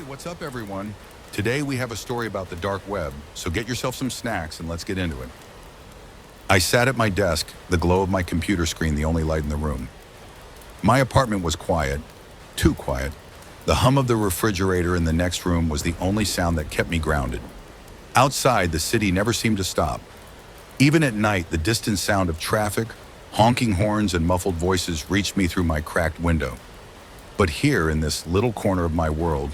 What's up, everyone? Today we have a story about the dark web, so get yourself some snacks and let's get into it. I sat at my desk, the glow of my computer screen the only light in the room. My apartment was quiet, too quiet. The hum of the refrigerator in the next room was the only sound that kept me grounded. Outside, the city never seemed to stop. Even at night, the distant sound of traffic, honking horns, and muffled voices reached me through my cracked window. But here, in this little corner of my world,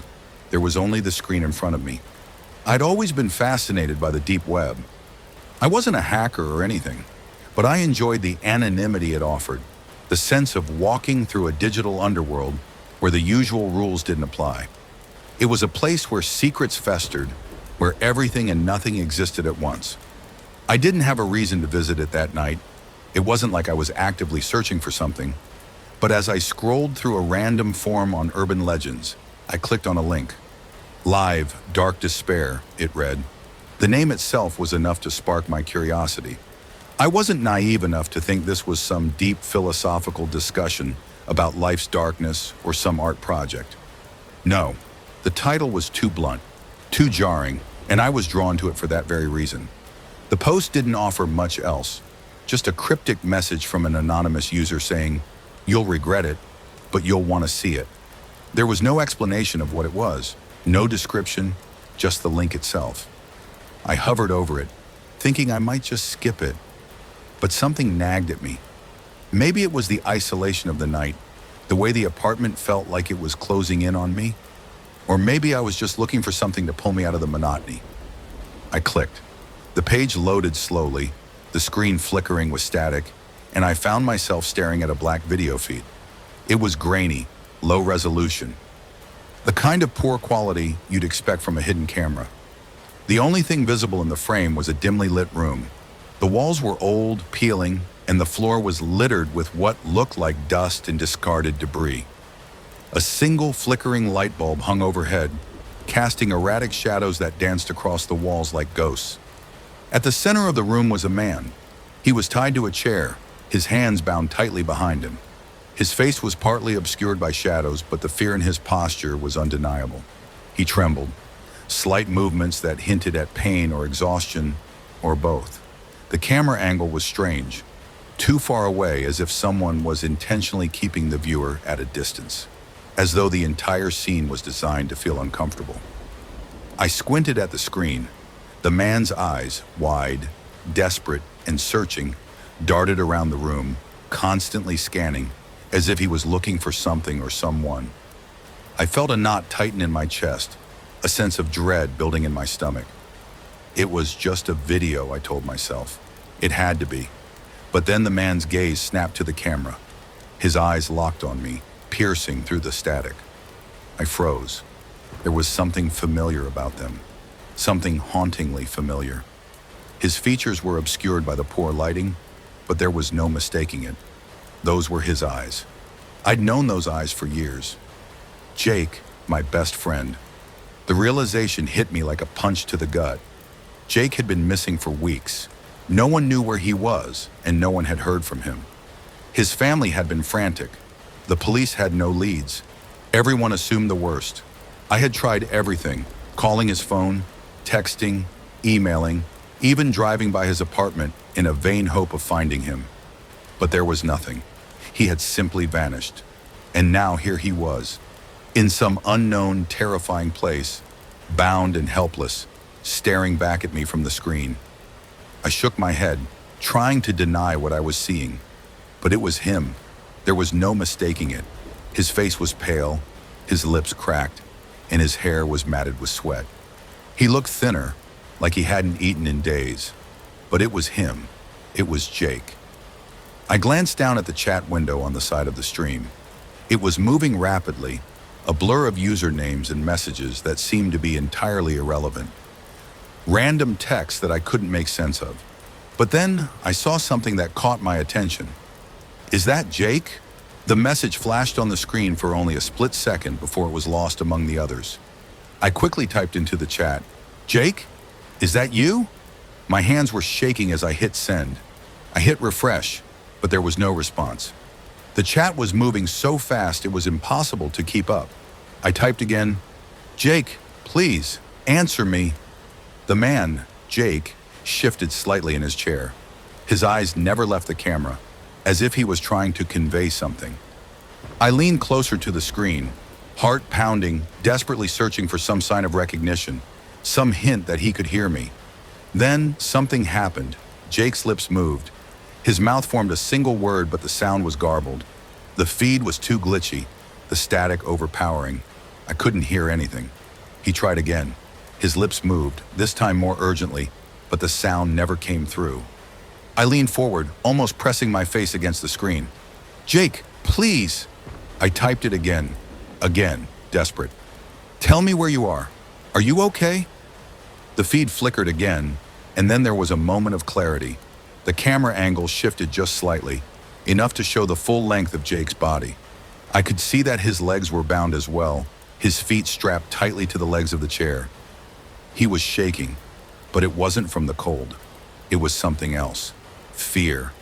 there was only the screen in front of me. I'd always been fascinated by the deep web. I wasn't a hacker or anything, but I enjoyed the anonymity it offered, the sense of walking through a digital underworld where the usual rules didn't apply. It was a place where secrets festered, where everything and nothing existed at once. I didn't have a reason to visit it that night. It wasn't like I was actively searching for something. But as I scrolled through a random forum on urban legends, I clicked on a link. Live, Dark Despair, it read. The name itself was enough to spark my curiosity. I wasn't naive enough to think this was some deep philosophical discussion about life's darkness or some art project. No, the title was too blunt, too jarring, and I was drawn to it for that very reason. The post didn't offer much else, just a cryptic message from an anonymous user saying, "You'll regret it, but you'll want to see it." There was no explanation of what it was, no description, just the link itself. I hovered over it, thinking I might just skip it, but something nagged at me. Maybe it was the isolation of the night, the way the apartment felt like it was closing in on me, or maybe I was just looking for something to pull me out of the monotony. I clicked. The page loaded slowly, the screen flickering with static, and I found myself staring at a black video feed. It was grainy, low resolution, the kind of poor quality you'd expect from a hidden camera. The only thing visible in the frame was a dimly lit room. The walls were old, peeling, and the floor was littered with what looked like dust and discarded debris. A single flickering light bulb hung overhead, casting erratic shadows that danced across the walls like ghosts. At the center of the room was a man. He was tied to a chair, his hands bound tightly behind him. His face was partly obscured by shadows, but the fear in his posture was undeniable. He trembled, slight movements that hinted at pain or exhaustion, or both. The camera angle was strange, too far away, as if someone was intentionally keeping the viewer at a distance, as though the entire scene was designed to feel uncomfortable. I squinted at the screen. The man's eyes, wide, desperate, and searching, darted around the room, constantly scanning, as if he was looking for something or someone. I felt a knot tighten in my chest, a sense of dread building in my stomach. It was just a video, I told myself. It had to be. But then the man's gaze snapped to the camera. His eyes locked on me, piercing through the static. I froze. There was something familiar about them, something hauntingly familiar. His features were obscured by the poor lighting, but there was no mistaking it. Those were his eyes. I'd known those eyes for years. Jake, my best friend. The realization hit me like a punch to the gut. Jake had been missing for weeks. No one knew where he was, and no one had heard from him. His family had been frantic. The police had no leads. Everyone assumed the worst. I had tried everything, calling his phone, texting, emailing, even driving by his apartment in a vain hope of finding him. But there was nothing. He had simply vanished. And now here he was, in some unknown, terrifying place, bound and helpless, staring back at me from the screen. I shook my head, trying to deny what I was seeing. But it was him. There was no mistaking it. His face was pale, his lips cracked, and his hair was matted with sweat. He looked thinner, like he hadn't eaten in days. But it was him. It was Jake. I glanced down at the chat window on the side of the stream. It was moving rapidly, a blur of usernames and messages that seemed to be entirely irrelevant. Random texts that I couldn't make sense of. But then I saw something that caught my attention. "Is that Jake?" The message flashed on the screen for only a split second before it was lost among the others. I quickly typed into the chat, "Jake? Is that you?" My hands were shaking as I hit send. I hit refresh, but there was no response. The chat was moving so fast it was impossible to keep up. I typed again, Jake, please, answer me. The man, Jake, shifted slightly in his chair. His eyes never left the camera, as if he was trying to convey something. I leaned closer to the screen, heart pounding, desperately searching for some sign of recognition, some hint that he could hear me. Then something happened. Jake's lips moved. His mouth formed a single word, but the sound was garbled. The feed was too glitchy, the static overpowering. I couldn't hear anything. He tried again. His lips moved, this time more urgently, but the sound never came through. I leaned forward, almost pressing my face against the screen. Jake, please. I typed it again, desperate. Tell me where you are. Are you okay? The feed flickered again, and then there was a moment of clarity. The camera angle shifted just slightly, enough to show the full length of Jake's body. I could see that his legs were bound as well, his feet strapped tightly to the legs of the chair. He was shaking, but it wasn't from the cold. It was something else. Fear.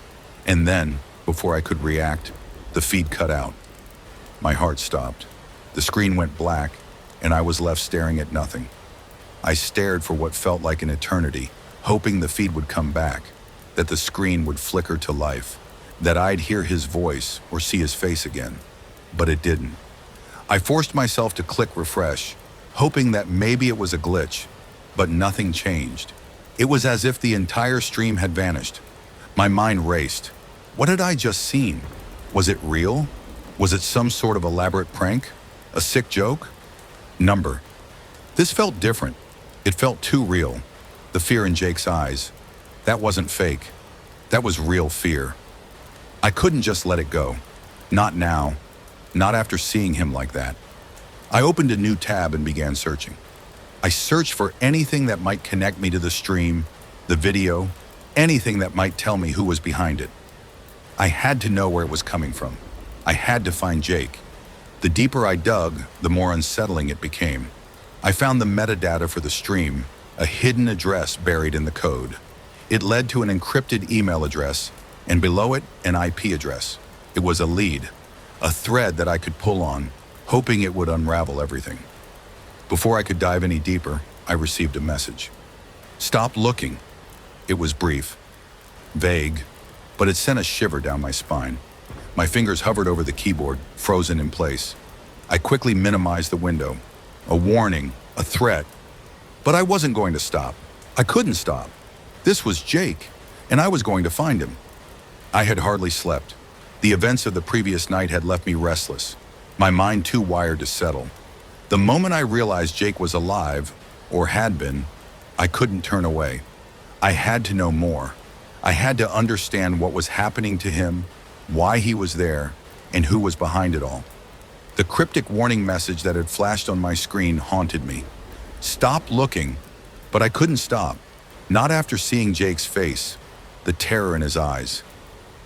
And then, before I could react, the feed cut out. My heart stopped. The screen went black, and I was left staring at nothing. I stared for what felt like an eternity, hoping the feed would come back, that the screen would flicker to life, that I'd hear his voice or see his face again. But it didn't. I forced myself to click refresh, hoping that maybe it was a glitch, but nothing changed. It was as if the entire stream had vanished. My mind raced. What had I just seen? Was it real? Was it some sort of elaborate prank? A sick joke? Number. This felt different. It felt too real. The fear in Jake's eyes. That wasn't fake. That was real fear. I couldn't just let it go. Not now. Not after seeing him like that. I opened a new tab and began searching. I searched for anything that might connect me to the stream, the video, anything that might tell me who was behind it. I had to know where it was coming from. I had to find Jake. The deeper I dug, the more unsettling it became. I found the metadata for the stream, a hidden address buried in the code. It led to an encrypted email address, and below it, an IP address. It was a lead, a thread that I could pull on, hoping it would unravel everything. Before I could dive any deeper, I received a message. Stop looking. It was brief, vague, but it sent a shiver down my spine. My fingers hovered over the keyboard, frozen in place. I quickly minimized the window. A warning, a threat. But I wasn't going to stop. I couldn't stop. This was Jake, and I was going to find him. I had hardly slept. The events of the previous night had left me restless, my mind too wired to settle. The moment I realized Jake was alive, or had been, I couldn't turn away. I had to know more. I had to understand what was happening to him, why he was there, and who was behind it all. The cryptic warning message that had flashed on my screen haunted me. Stop looking, but I couldn't stop. Not after seeing Jake's face, the terror in his eyes.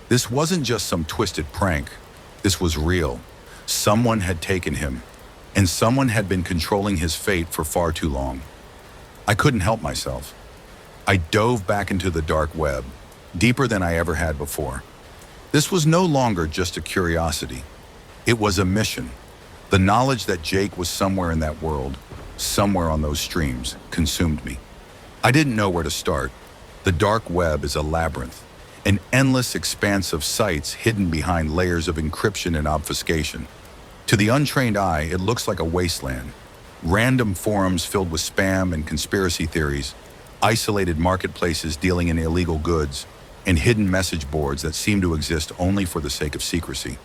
This wasn't just some twisted prank. This was real. Someone had taken him, and someone had been controlling his fate for far too long. I couldn't help myself. I dove back into the dark web, deeper than I ever had before. This was no longer just a curiosity. It was a mission. The knowledge that Jake was somewhere in that world, somewhere on those streams, consumed me. I didn't know where to start. The dark web is a labyrinth, an endless expanse of sites hidden behind layers of encryption and obfuscation. To the untrained eye, it looks like a wasteland. Random forums filled with spam and conspiracy theories, isolated marketplaces dealing in illegal goods, and hidden message boards that seem to exist only for the sake of secrecy.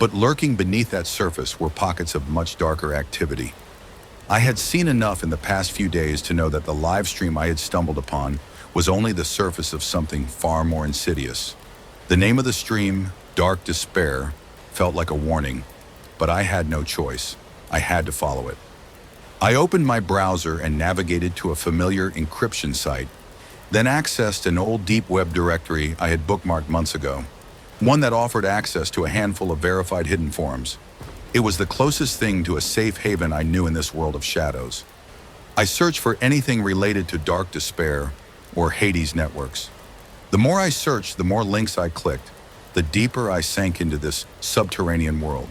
But lurking beneath that surface were pockets of much darker activity. I had seen enough in the past few days to know that the live stream I had stumbled upon was only the surface of something far more insidious. The name of the stream, Dark Despair, felt like a warning, but I had no choice. I had to follow it. I opened my browser and navigated to a familiar encryption site, then accessed an old deep web directory I had bookmarked months ago, one that offered access to a handful of verified hidden forums. It was the closest thing to a safe haven I knew in this world of shadows. I searched for anything related to Dark Despair or Hades networks. The more I searched, the more links I clicked, the deeper I sank into this subterranean world.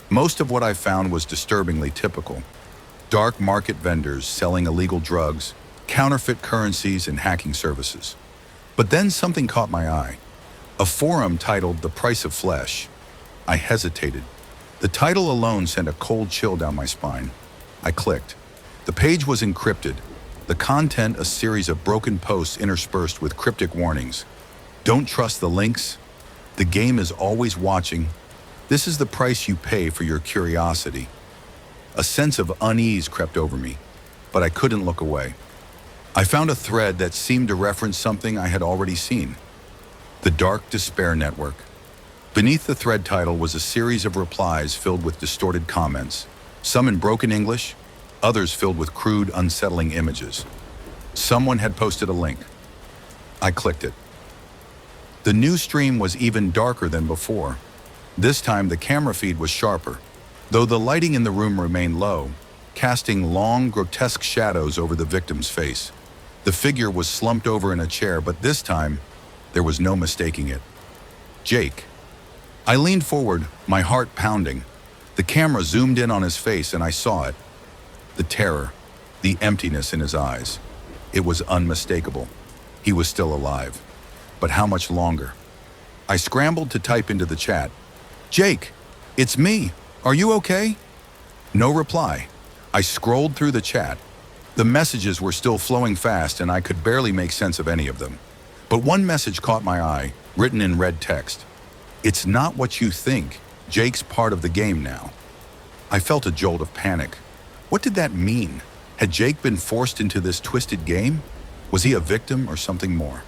Most of what I found was disturbingly typical. Dark market vendors selling illegal drugs, counterfeit currencies, and hacking services. But then something caught my eye. A forum titled The Price of Flesh. I hesitated. The title alone sent a cold chill down my spine. I clicked. The page was encrypted. The content a series of broken posts interspersed with cryptic warnings. Don't trust the links. The game is always watching. This is the price you pay for your curiosity. A sense of unease crept over me, but I couldn't look away. I found a thread that seemed to reference something I had already seen. The Dark Despair Network. Beneath the thread title was a series of replies filled with distorted comments, some in broken English, others filled with crude, unsettling images. Someone had posted a link. I clicked it. The new stream was even darker than before. This time the camera feed was sharper, though the lighting in the room remained low, casting long, grotesque shadows over the victim's face. The figure was slumped over in a chair, but this time, there was no mistaking it. Jake. I leaned forward, my heart pounding. The camera zoomed in on his face and I saw it. The terror, the emptiness in his eyes. It was unmistakable. He was still alive. But how much longer? I scrambled to type into the chat, "Jake, it's me. Are you okay?" No reply. I scrolled through the chat. The messages were still flowing fast and I could barely make sense of any of them. But one message caught my eye, written in red text. "It's not what you think. Jake's part of the game now." I felt a jolt of panic. What did that mean? Had Jake been forced into this twisted game? Was he a victim or something more?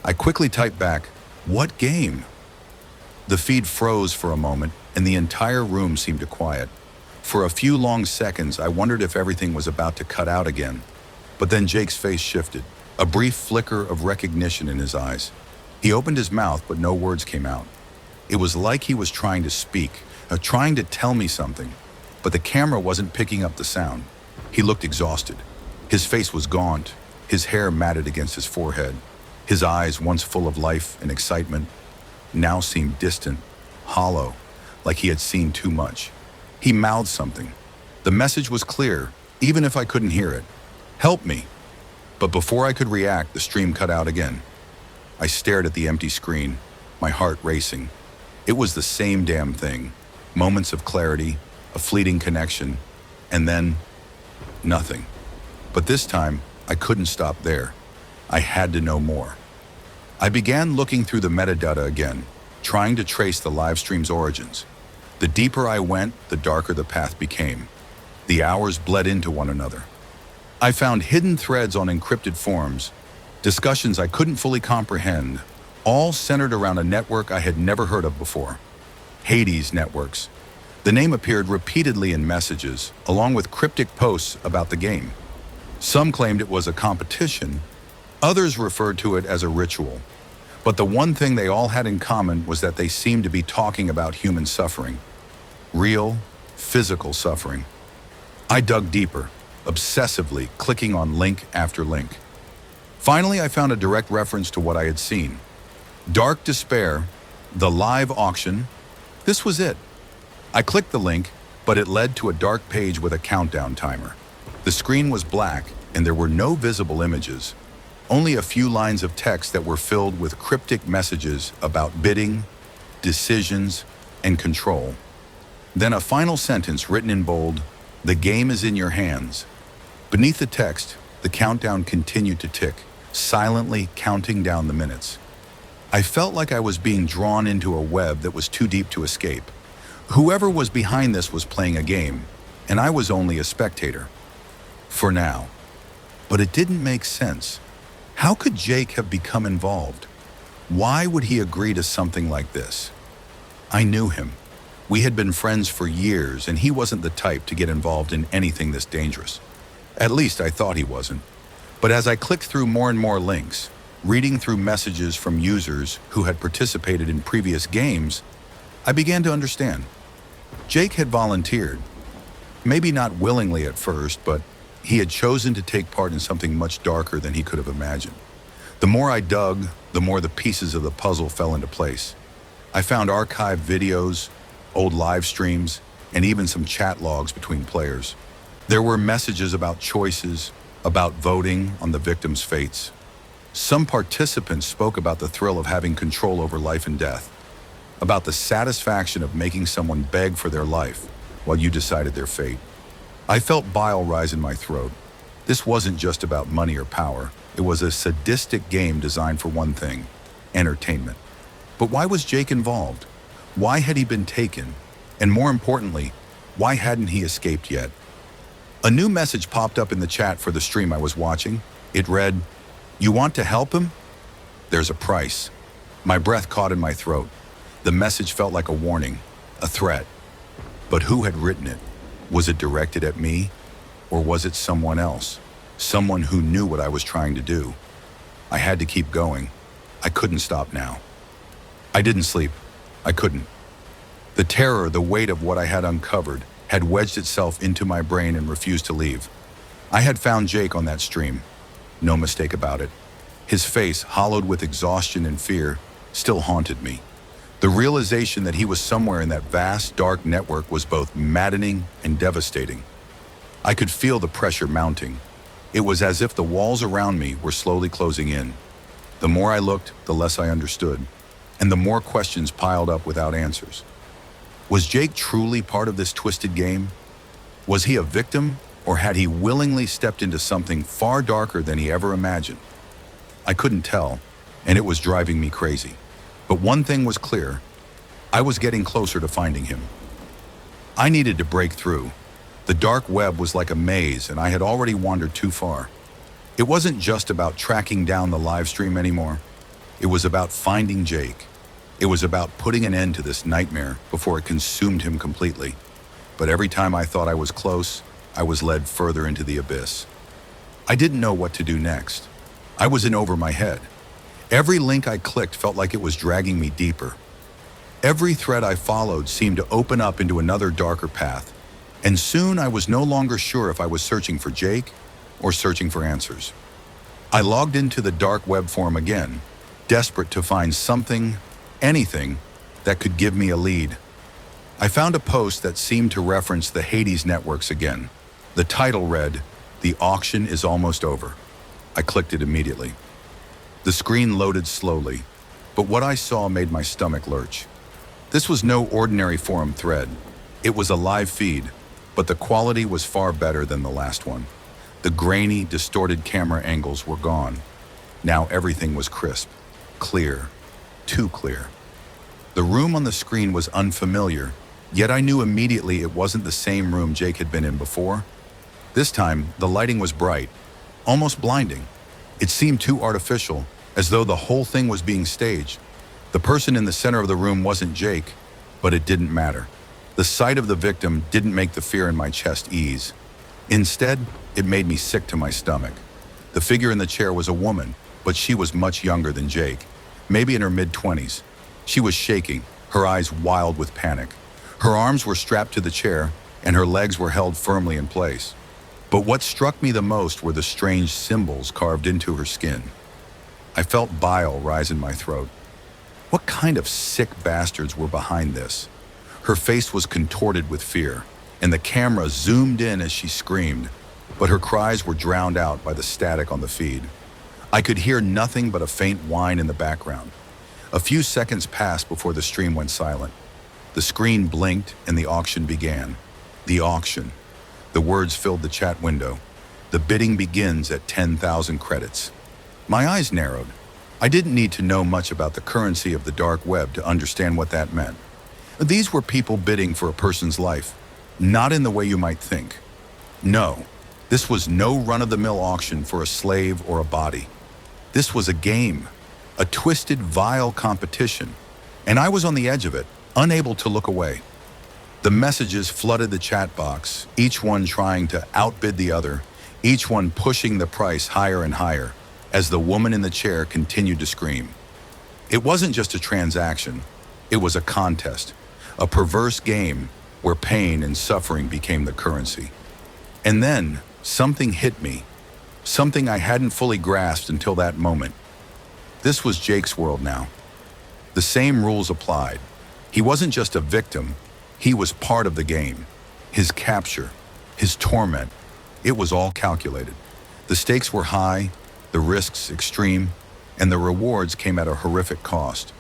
I quickly typed back, "What game?" The feed froze for a moment and the entire room seemed to quiet. For a few long seconds, I wondered if everything was about to cut out again. But then Jake's face shifted, a brief flicker of recognition in his eyes. He opened his mouth, but no words came out. It was like he was trying to speak, trying to tell me something, but the camera wasn't picking up the sound. He looked exhausted. His face was gaunt, his hair matted against his forehead. His eyes, once full of life and excitement, now seemed distant, hollow, like he had seen too much. He mouthed something. The message was clear, even if I couldn't hear it. "Help me." But before I could react, the stream cut out again. I stared at the empty screen, my heart racing. It was the same damn thing. Moments of clarity, a fleeting connection, and then nothing. But this time, I couldn't stop there. I had to know more. I began looking through the metadata again, trying to trace the live stream's origins. The deeper I went, the darker the path became. The hours bled into one another. I found hidden threads on encrypted forums, discussions I couldn't fully comprehend, all centered around a network I had never heard of before. Hades Networks. The name appeared repeatedly in messages, along with cryptic posts about the game. Some claimed it was a competition, others referred to it as a ritual. But the one thing they all had in common was that they seemed to be talking about human suffering. Real, physical suffering. I dug deeper, obsessively clicking on link after link. Finally, I found a direct reference to what I had seen. Dark Despair, the live auction. This was it. I clicked the link, but it led to a dark page with a countdown timer. The screen was black and there were no visible images, only a few lines of text that were filled with cryptic messages about bidding, decisions, and control. Then a final sentence written in bold, "The game is in your hands." Beneath the text, the countdown continued to tick, silently counting down the minutes. I felt like I was being drawn into a web that was too deep to escape. Whoever was behind this was playing a game, and I was only a spectator. For now. But it didn't make sense. How could Jake have become involved? Why would he agree to something like this? I knew him. We had been friends for years, and he wasn't the type to get involved in anything this dangerous. At least I thought he wasn't. But as I clicked through more and more links, reading through messages from users who had participated in previous games, I began to understand. Jake had volunteered. Maybe not willingly at first, but he had chosen to take part in something much darker than he could have imagined. The more I dug, the more the pieces of the puzzle fell into place. I found archived videos, old live streams, and even some chat logs between players. There were messages about choices, about voting on the victims' fates. Some participants spoke about the thrill of having control over life and death, about the satisfaction of making someone beg for their life while you decided their fate. I felt bile rise in my throat. This wasn't just about money or power. It was a sadistic game designed for one thing: entertainment. But why was Jake involved? Why had he been taken? And more importantly, why hadn't he escaped yet? A new message popped up in the chat for the stream I was watching. It read, "You want to help him? There's a price." My breath caught in my throat. The message felt like a warning, a threat. But who had written it? Was it directed at me? Or was it someone else? Someone who knew what I was trying to do? I had to keep going. I couldn't stop now. I didn't sleep. I couldn't. The terror, the weight of what I had uncovered, had wedged itself into my brain and refused to leave. I had found Jake on that stream. No mistake about it. His face, hollowed with exhaustion and fear, still haunted me. The realization that he was somewhere in that vast, dark network was both maddening and devastating. I could feel the pressure mounting. It was as if the walls around me were slowly closing in. The more I looked, the less I understood, and the more questions piled up without answers. Was Jake truly part of this twisted game? Was he a victim, or had he willingly stepped into something far darker than he ever imagined? I couldn't tell, and it was driving me crazy. But one thing was clear: I was getting closer to finding him. I needed to break through. The dark web was like a maze, and I had already wandered too far. It wasn't just about tracking down the live stream anymore. It was about finding Jake. It was about putting an end to this nightmare before it consumed him completely. But every time I thought I was close, I was led further into the abyss. I didn't know what to do next. I was in over my head. Every link I clicked felt like it was dragging me deeper. Every thread I followed seemed to open up into another darker path, and soon I was no longer sure if I was searching for Jake or searching for answers. I logged into the dark web forum again, desperate to find something, anything, that could give me a lead. I found a post that seemed to reference the Hades networks again. The title read, "The auction is almost over." I clicked it immediately. The screen loaded slowly, but what I saw made my stomach lurch. This was no ordinary forum thread. It was a live feed, but the quality was far better than the last one. The grainy, distorted camera angles were gone. Now everything was crisp, clear, too clear. The room on the screen was unfamiliar, yet I knew immediately it wasn't the same room Jake had been in before. This time, the lighting was bright, almost blinding. It seemed too artificial, as though the whole thing was being staged. The person in the center of the room wasn't Jake, but it didn't matter. The sight of the victim didn't make the fear in my chest ease. Instead, it made me sick to my stomach. The figure in the chair was a woman, but she was much younger than Jake, maybe in her mid-20s. She was shaking, her eyes wild with panic. Her arms were strapped to the chair, and her legs were held firmly in place. But what struck me the most were the strange symbols carved into her skin. I felt bile rise in my throat. What kind of sick bastards were behind this? Her face was contorted with fear, and the camera zoomed in as she screamed, but her cries were drowned out by the static on the feed. I could hear nothing but a faint whine in the background. A few seconds passed before the stream went silent. The screen blinked and the auction began. The auction. The words filled the chat window. The bidding begins at 10,000 credits. My eyes narrowed. I didn't need to know much about the currency of the dark web to understand what that meant. These were people bidding for a person's life, not in the way you might think. No, this was no run-of-the-mill auction for a slave or a body. This was a game, a twisted, vile competition, and I was on the edge of it, unable to look away. The messages flooded the chat box, each one trying to outbid the other, each one pushing the price higher and higher, as the woman in the chair continued to scream. It wasn't just a transaction, it was a contest, a perverse game where pain and suffering became the currency. And then, something hit me, something I hadn't fully grasped until that moment. This was Jake's world now. The same rules applied. He wasn't just a victim, he was part of the game. His capture, his torment, It was all calculated. The stakes were high, the risks extreme, and the rewards came at a horrific cost.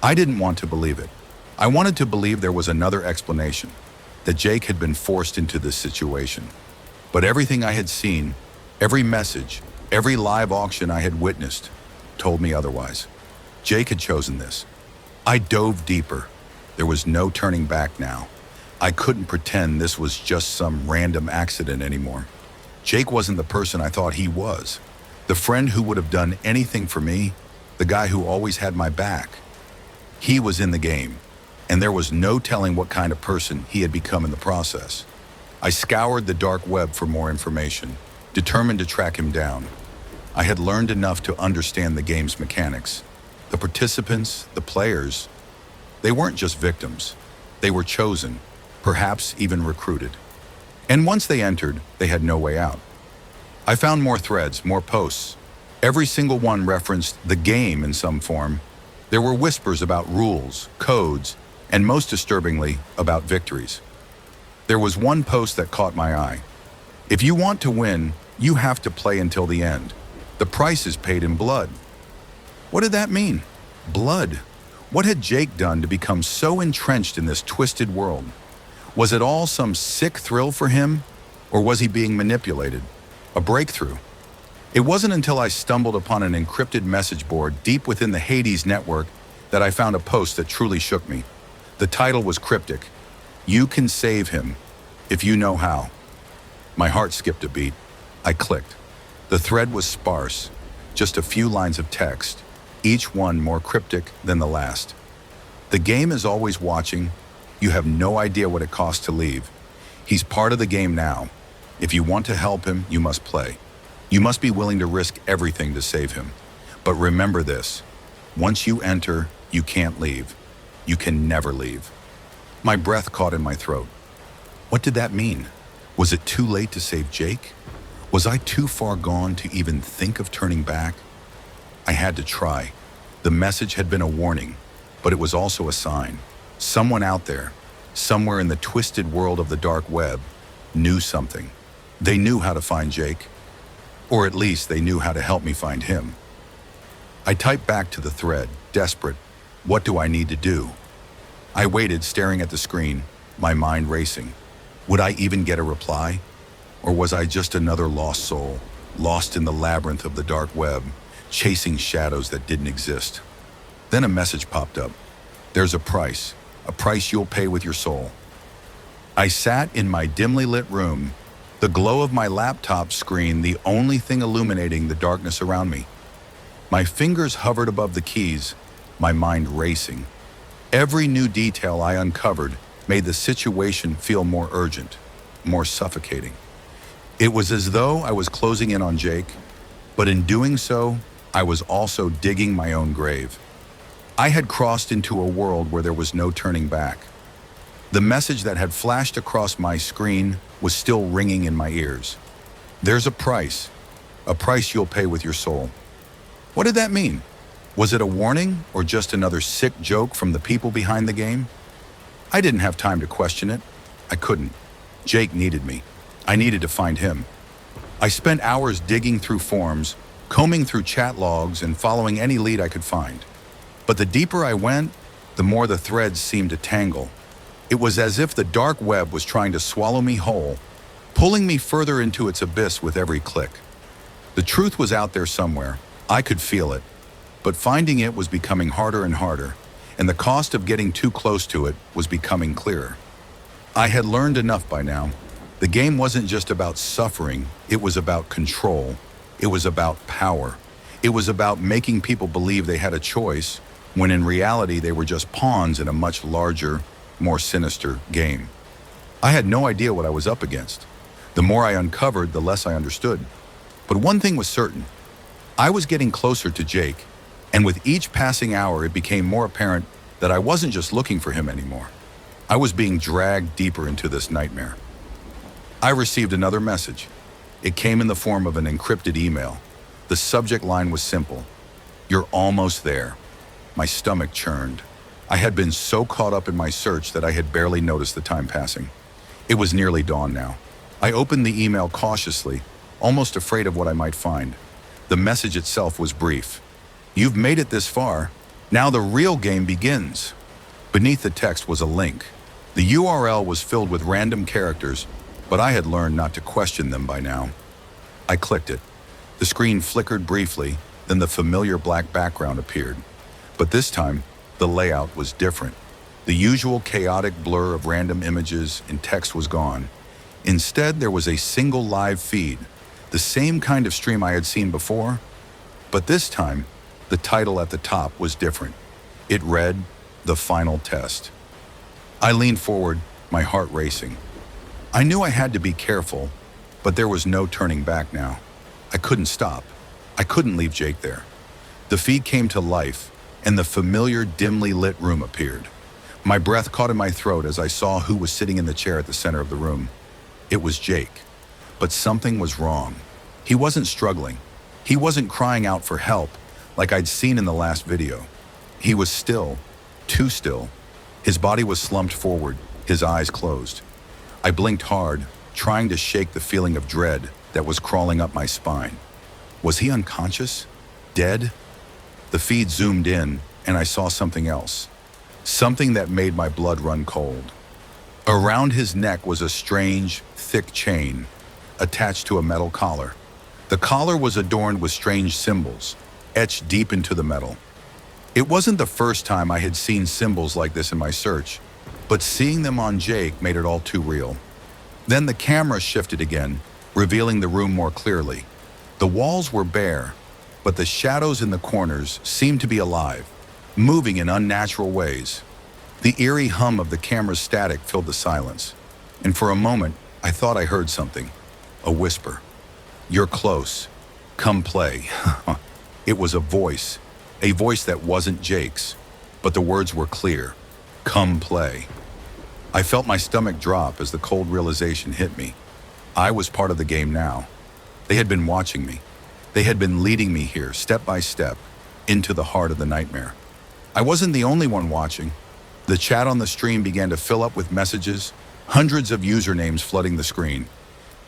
I didn't want to believe it. I wanted to believe there was another explanation, that Jake had been forced into this situation. But everything I had seen, every message, every live auction I had witnessed, told me otherwise. Jake had chosen this. I dove deeper. There was no turning back now. I couldn't pretend this was just some random accident anymore. Jake wasn't the person I thought he was. The friend who would have done anything for me, the guy who always had my back. He was in the game, and there was no telling what kind of person he had become in the process. I scoured the dark web for more information, determined to track him down. I had learned enough to understand the game's mechanics. The participants, the players, they weren't just victims. They were chosen, perhaps even recruited. And once they entered, they had no way out. I found more threads, more posts. Every single one referenced the game in some form. There were whispers about rules, codes, and most disturbingly, about victories. There was one post that caught my eye. If you want to win, you have to play until the end. The price is paid in blood. What did that mean? Blood. What had Jake done to become so entrenched in this twisted world? Was it all some sick thrill for him, or was he being manipulated? A breakthrough. It wasn't until I stumbled upon an encrypted message board deep within the Hades network that I found a post that truly shook me. The title was cryptic. You can save him, if you know how. My heart skipped a beat. I clicked. The thread was sparse, just a few lines of text, each one more cryptic than the last. The game is always watching. You have no idea what it costs to leave. He's part of the game now. If you want to help him, you must play. You must be willing to risk everything to save him. But remember this, once you enter, you can't leave. You can never leave. My breath caught in my throat. What did that mean? Was it too late to save Jake? Was I too far gone to even think of turning back? I had to try. The message had been a warning, but it was also a sign. Someone out there, somewhere in the twisted world of the dark web, knew something. They knew how to find Jake, or at least they knew how to help me find him. I typed back to the thread, desperate. What do I need to do? I waited, staring at the screen, my mind racing. Would I even get a reply? Or was I just another lost soul, lost in the labyrinth of the dark web, chasing shadows that didn't exist? Then a message popped up. There's a price you'll pay with your soul. I sat in my dimly lit room, the glow of my laptop screen the only thing illuminating the darkness around me. My fingers hovered above the keys, my mind racing. Every new detail I uncovered made the situation feel more urgent, more suffocating. It was as though I was closing in on Jake, but in doing so, I was also digging my own grave. I had crossed into a world where there was no turning back. The message that had flashed across my screen was still ringing in my ears. There's a price you'll pay with your soul. What did that mean? Was it a warning or just another sick joke from the people behind the game? I didn't have time to question it. I couldn't. Jake needed me. I needed to find him. I spent hours digging through forums, combing through chat logs, and following any lead I could find. But the deeper I went, the more the threads seemed to tangle. It was as if the dark web was trying to swallow me whole, pulling me further into its abyss with every click. The truth was out there somewhere. I could feel it. But finding it was becoming harder and harder, and the cost of getting too close to it was becoming clearer. I had learned enough by now. The game wasn't just about suffering, it was about control. It was about power. It was about making people believe they had a choice, when in reality they were just pawns in a much larger, more sinister game. I had no idea what I was up against. The more I uncovered, the less I understood. But one thing was certain. I was getting closer to Jake, and with each passing hour it became more apparent that I wasn't just looking for him anymore. I was being dragged deeper into this nightmare. I received another message. It came in the form of an encrypted email. The subject line was simple. You're almost there. My stomach churned. I had been so caught up in my search that I had barely noticed the time passing. It was nearly dawn now. I opened the email cautiously, almost afraid of what I might find. The message itself was brief. "You've made it this far. Now the real game begins." Beneath the text was a link. The URL was filled with random characters, but I had learned not to question them by now. I clicked it. The screen flickered briefly, then the familiar black background appeared. But this time, the layout was different. The usual chaotic blur of random images and text was gone. Instead, there was a single live feed, the same kind of stream I had seen before, but this time, the title at the top was different. It read, "The Final Test." I leaned forward, my heart racing. I knew I had to be careful, but there was no turning back now. I couldn't stop. I couldn't leave Jake there. The feed came to life, and the familiar, dimly lit room appeared. My breath caught in my throat as I saw who was sitting in the chair at the center of the room. It was Jake. But something was wrong. He wasn't struggling. He wasn't crying out for help like I'd seen in the last video. He was still, too still. His body was slumped forward, his eyes closed. I blinked hard, trying to shake the feeling of dread that was crawling up my spine. Was he unconscious? Dead? The feed zoomed in, and I saw something else. Something that made my blood run cold. Around his neck was a strange, thick chain, attached to a metal collar. The collar was adorned with strange symbols, etched deep into the metal. It wasn't the first time I had seen symbols like this in my search, but seeing them on Jake made it all too real. Then the camera shifted again, revealing the room more clearly. The walls were bare, but the shadows in the corners seemed to be alive, moving in unnatural ways. The eerie hum of the camera's static filled the silence, and for a moment, I thought I heard something. A whisper. "You're close. Come play." It was a voice that wasn't Jake's, but the words were clear. "Come play." I felt my stomach drop as the cold realization hit me. I was part of the game now. They had been watching me. They had been leading me here, step by step, into the heart of the nightmare. I wasn't the only one watching. The chat on the stream began to fill up with messages, hundreds of usernames flooding the screen.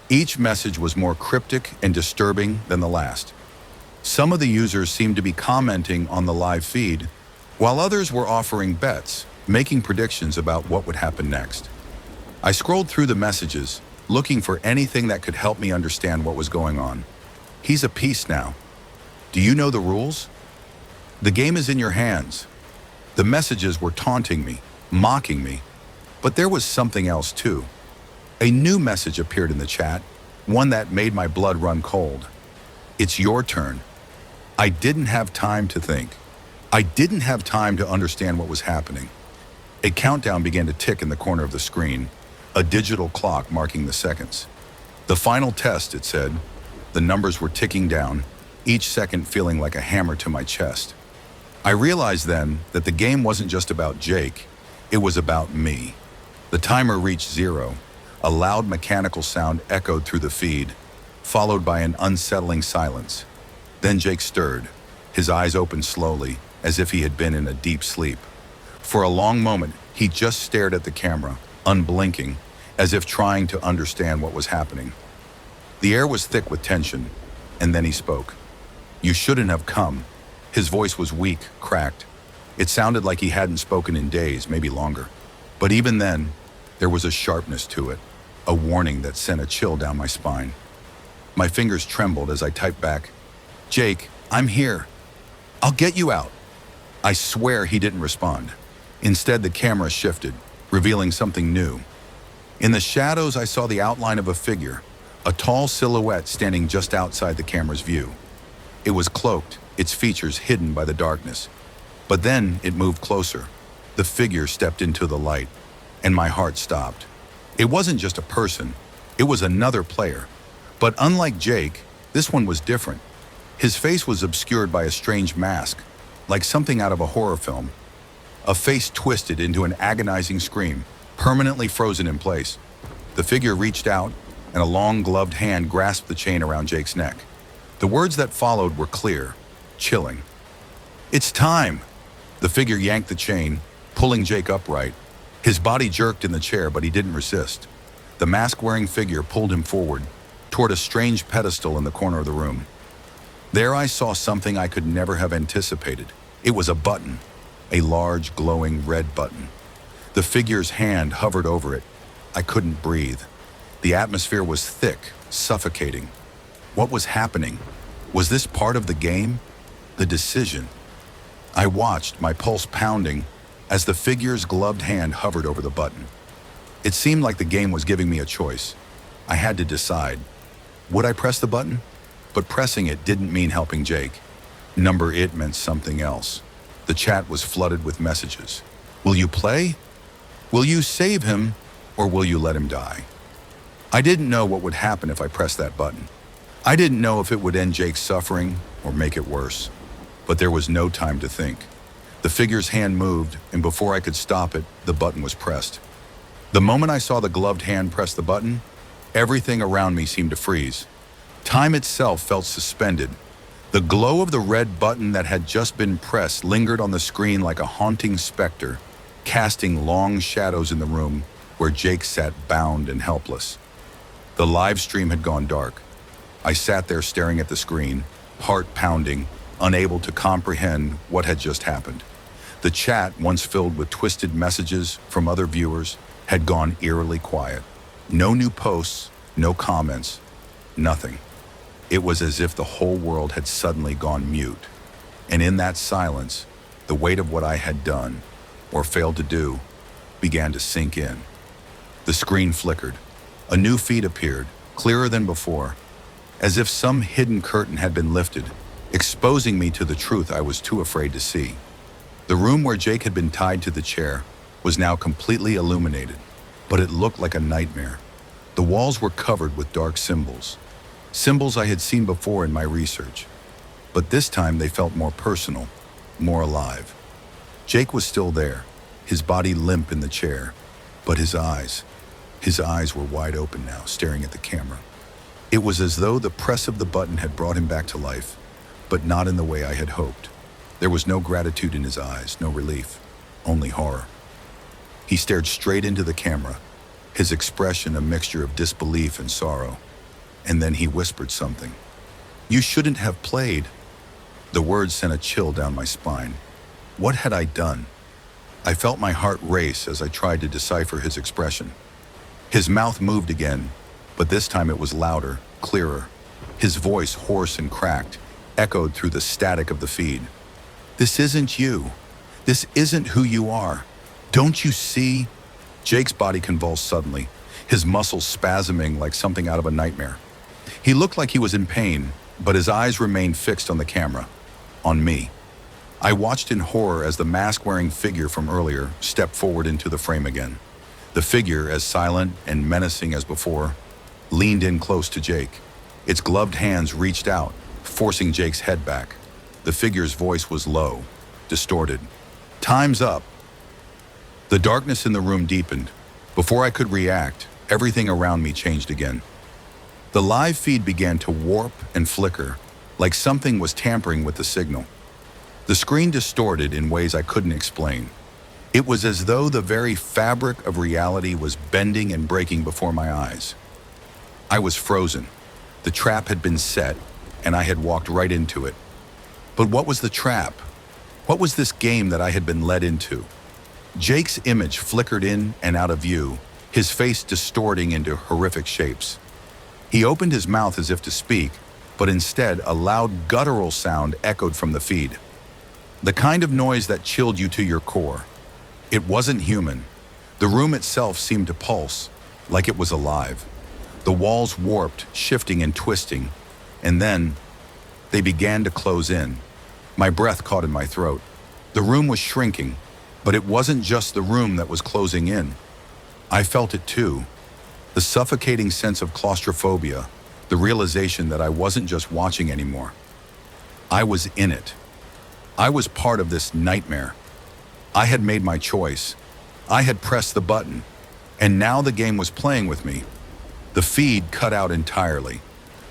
Each message was more cryptic and disturbing than the last. Some of the users seemed to be commenting on the live feed, while others were offering bets, making predictions about what would happen next. I scrolled through the messages, looking for anything that could help me understand what was going on. "He's a piece now. Do you know the rules? The game is in your hands." The messages were taunting me, mocking me, but there was something else too. A new message appeared in the chat, one that made my blood run cold. "It's your turn." I didn't have time to think. I didn't have time to understand what was happening. A countdown began to tick in the corner of the screen, a digital clock marking the seconds. "The final test," it said. The numbers were ticking down, each second feeling like a hammer to my chest. I realized then that the game wasn't just about Jake, it was about me. The timer reached 0. A loud mechanical sound echoed through the feed, followed by an unsettling silence. Then Jake stirred, his eyes opened slowly, as if he had been in a deep sleep. For a long moment, he just stared at the camera, unblinking, as if trying to understand what was happening. The air was thick with tension, and then he spoke. "You shouldn't have come." His voice was weak, cracked. It sounded like he hadn't spoken in days, maybe longer. But even then, there was a sharpness to it, a warning that sent a chill down my spine. My fingers trembled as I typed back, "Jake, I'm here. I'll get you out." I swear he didn't respond. Instead, the camera shifted, revealing something new. In the shadows, I saw the outline of a figure, a tall silhouette standing just outside the camera's view. It was cloaked, its features hidden by the darkness. But then it moved closer. The figure stepped into the light, and my heart stopped. It wasn't just a person, it was another player. But unlike Jake, this one was different. His face was obscured by a strange mask, like something out of a horror film. A face twisted into an agonizing scream, permanently frozen in place. The figure reached out, and a long gloved hand grasped the chain around Jake's neck. The words that followed were clear, chilling. "It's time!" The figure yanked the chain, pulling Jake upright. His body jerked in the chair, but he didn't resist. The mask-wearing figure pulled him forward, toward a strange pedestal in the corner of the room. There I saw something I could never have anticipated. It was a button, a large, glowing red button. The figure's hand hovered over it. I couldn't breathe. The atmosphere was thick, suffocating. What was happening? Was this part of the game? The decision? I watched, my pulse pounding, as the figure's gloved hand hovered over the button. It seemed like the game was giving me a choice. I had to decide. Would I press the button? But pressing it didn't mean helping Jake. Number it meant something else. The chat was flooded with messages. Will you play? Will you save him? Or will you let him die? I didn't know what would happen if I pressed that button. I didn't know if it would end Jake's suffering or make it worse. But there was no time to think. The figure's hand moved, and before I could stop it, the button was pressed. The moment I saw the gloved hand press the button, everything around me seemed to freeze. Time itself felt suspended. The glow of the red button that had just been pressed lingered on the screen like a haunting specter, casting long shadows in the room where Jake sat bound and helpless. The live stream had gone dark. I sat there staring at the screen, heart pounding, unable to comprehend what had just happened. The chat, once filled with twisted messages from other viewers, had gone eerily quiet. No new posts, no comments, nothing. It was as if the whole world had suddenly gone mute. And in that silence, the weight of what I had done, or failed to do, began to sink in. The screen flickered. A new feed appeared, clearer than before, as if some hidden curtain had been lifted, exposing me to the truth I was too afraid to see. The room where Jake had been tied to the chair was now completely illuminated, but it looked like a nightmare. The walls were covered with dark symbols, symbols I had seen before in my research, but this time they felt more personal, more alive. Jake was still there, his body limp in the chair, but his eyes were wide open now, staring at the camera. It was as though the press of the button had brought him back to life, but not in the way I had hoped. There was no gratitude in his eyes, no relief, only horror. He stared straight into the camera, his expression a mixture of disbelief and sorrow. And then he whispered something. "You shouldn't have played." The words sent a chill down my spine. What had I done? I felt my heart race as I tried to decipher his expression. His mouth moved again, but this time it was louder, clearer. His voice, hoarse and cracked, echoed through the static of the feed. "This isn't you. This isn't who you are. Don't you see?" Jake's body convulsed suddenly, his muscles spasming like something out of a nightmare. He looked like he was in pain, but his eyes remained fixed on the camera, on me. I watched in horror as the mask-wearing figure from earlier stepped forward into the frame again. The figure, as silent and menacing as before, leaned in close to Jake. Its gloved hands reached out, forcing Jake's head back. The figure's voice was low, distorted. "Time's up." The darkness in the room deepened. Before I could react, everything around me changed again. The live feed began to warp and flicker, like something was tampering with the signal. The screen distorted in ways I couldn't explain. It was as though the very fabric of reality was bending and breaking before my eyes. I was frozen. The trap had been set, and I had walked right into it. But what was the trap? What was this game that I had been led into? Jake's image flickered in and out of view, his face distorting into horrific shapes. He opened his mouth as if to speak, but instead a loud guttural sound echoed from the feed. The kind of noise that chilled you to your core. It wasn't human. The room itself seemed to pulse, like it was alive. The walls warped, shifting and twisting, and then they began to close in. My breath caught in my throat. The room was shrinking, but it wasn't just the room that was closing in. I felt it too. The suffocating sense of claustrophobia, the realization that I wasn't just watching anymore. I was in it. I was part of this nightmare. I had made my choice. I had pressed the button, and now the game was playing with me. The feed cut out entirely.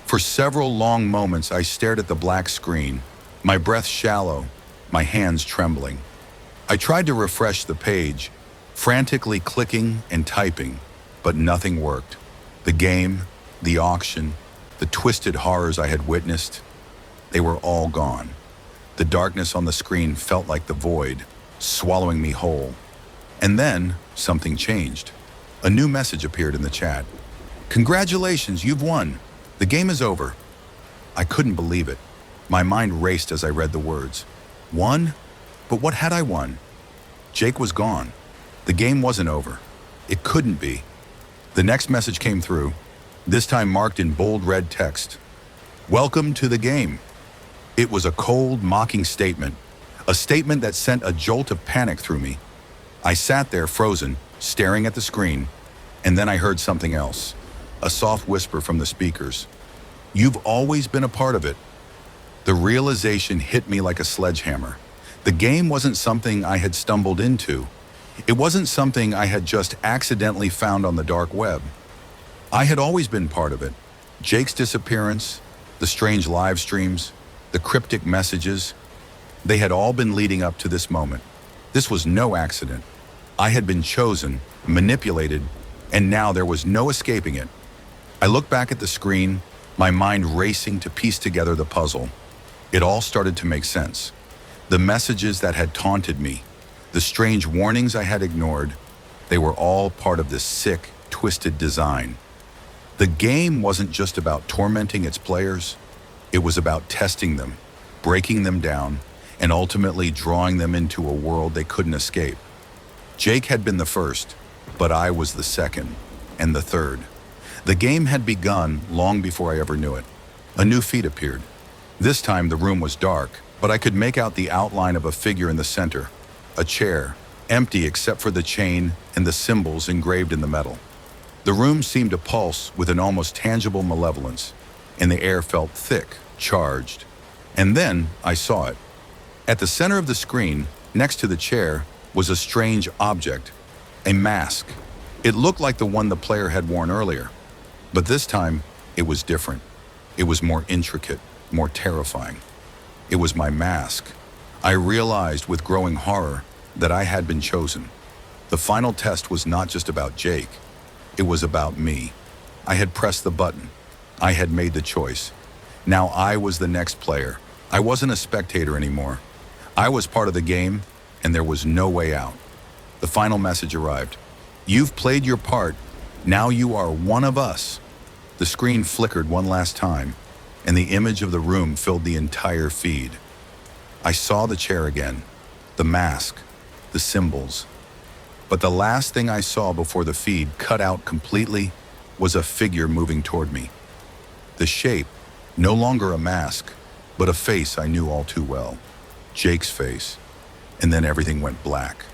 For several long moments, I stared at the black screen, my breath shallow, my hands trembling. I tried to refresh the page, frantically clicking and typing, but nothing worked. The game, the auction, the twisted horrors I had witnessed, they were all gone. The darkness on the screen felt like the void, swallowing me whole. And then, something changed. A new message appeared in the chat. "Congratulations, you've won. The game is over." I couldn't believe it. My mind raced as I read the words. Won? But what had I won? Jake was gone. The game wasn't over. It couldn't be. The next message came through, this time marked in bold red text. "Welcome to the game." It was a cold, mocking statement, a statement that sent a jolt of panic through me. I sat there frozen, staring at the screen, and then I heard something else, a soft whisper from the speakers. "You've always been a part of it." The realization hit me like a sledgehammer. The game wasn't something I had stumbled into. It wasn't something I had just accidentally found on the dark web. I had always been part of it. Jake's disappearance, the strange live streams, the cryptic messages, they had all been leading up to this moment. This was no accident. I had been chosen, manipulated, and now there was no escaping it. I looked back at the screen, my mind racing to piece together the puzzle. It all started to make sense. The messages that had taunted me, the strange warnings I had ignored, they were all part of this sick, twisted design. The game wasn't just about tormenting its players. It was about testing them, breaking them down, and ultimately drawing them into a world they couldn't escape. Jake had been the first, but I was the second, and the third. The game had begun long before I ever knew it. A new feed appeared. This time the room was dark, but I could make out the outline of a figure in the center, a chair, empty except for the chain and the symbols engraved in the metal. The room seemed to pulse with an almost tangible malevolence, and the air felt thick, charged. And then I saw it. At the center of the screen, next to the chair, was a strange object, a mask. It looked like the one the player had worn earlier, but this time it was different. It was more intricate, more terrifying. It was my mask. I realized with growing horror that I had been chosen. The final test was not just about Jake. It was about me. I had pressed the button. I had made the choice. Now I was the next player. I wasn't a spectator anymore. I was part of the game, and there was no way out. The final message arrived. "You've played your part. Now you are one of us." The screen flickered one last time, and the image of the room filled the entire feed. I saw the chair again, the mask, the symbols. But the last thing I saw before the feed cut out completely was a figure moving toward me. The shape, no longer a mask, but a face I knew all too well. Jake's face. And then everything went black.